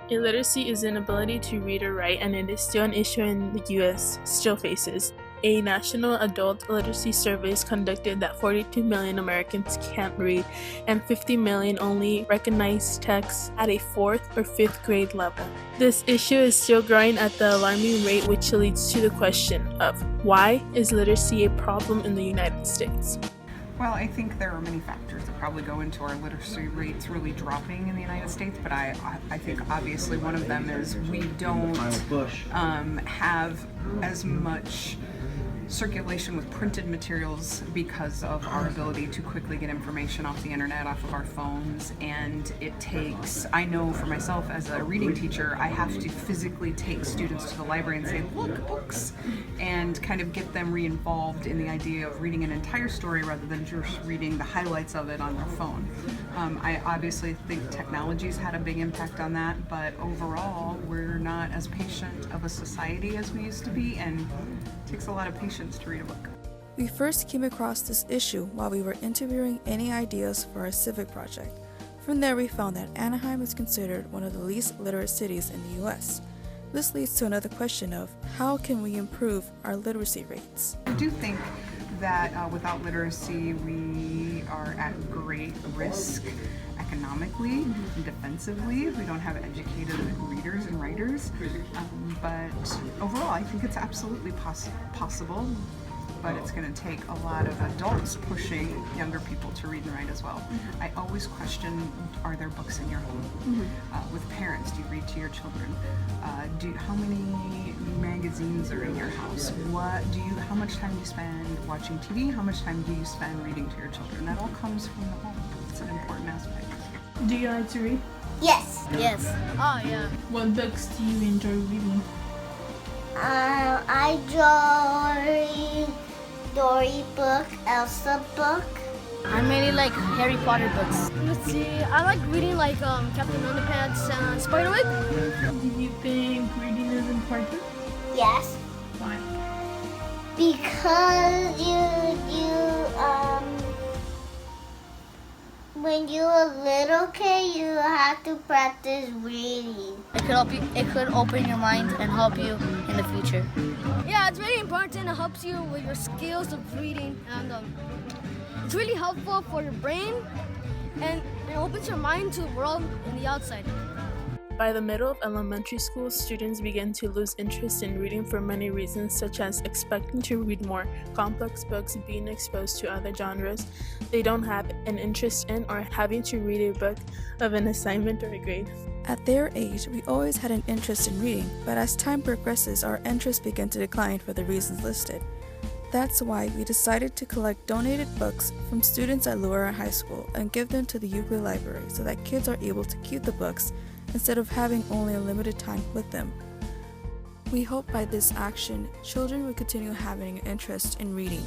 Illiteracy is inability to read or write, and it is still an issue in the U.S. still faces. A national adult literacy survey conducted that 42 million Americans can't read, and 50 million only recognize text at a 4th or 5th grade level. This issue is still growing at the alarming rate, which leads to the question of why is literacy a problem in the United States? Well, I think there are many factors that probably go into our literacy rates really dropping in the United States, but I think obviously one of them is we don't have as much circulation with printed materials because of our ability to quickly get information off the internet, off of our phones, and it takes, I know for myself as a reading teacher, I have to physically take students to the library and say, look, books, and kind of get them re-involved in the idea of reading an entire story rather than just reading the highlights of it on their phone. I obviously think technology's had a big impact on that, but overall, we're not as patient of a society as we used to be, and it takes a lot of patience to read a book. We first came across this issue while we were interviewing any ideas for our Civic Project. From there, we found that Anaheim is considered one of the least literate cities in the U.S. This leads to another question of how can we improve our literacy rates? I do think that without literacy, we are at great risk economically and defensively. We don't have educated readers and writers, but overall I think it's absolutely possible, but it's going to take a lot of adults pushing younger people to read and write as well. I always question, are there books in your home? With parents, do you read to your children? How many magazines are in your house? How much time do you spend watching TV? How much time do you spend reading to your children? That all comes from the home. It's an important aspect. Do you like to read? Yes. Yes. Oh, yeah. What books do you enjoy reading? I enjoy Dory book, Elsa book. I mainly like Harry Potter books. Let's see, I like reading like Captain Underpants and Spiderweb. Do you think reading is important? Yes. Why? Because when you're a little kid, you have to practice reading. It could help you. It could open your mind and help you in the future. Yeah, it's very important. It helps you with your skills of reading, and it's really helpful for your brain, and it opens your mind to the world and the outside. By the middle of elementary school, students begin to lose interest in reading for many reasons, such as expecting to read more complex books, being exposed to other genres they don't have an interest in, or having to read a book of an assignment or a grade. At their age, we always had an interest in reading, but as time progresses, our interests begin to decline for the reasons listed. That's why we decided to collect donated books from students at Loera High School and give them to the Euclid Library so that kids are able to keep the books instead of having only a limited time with them. We hope by this action, children will continue having an interest in reading.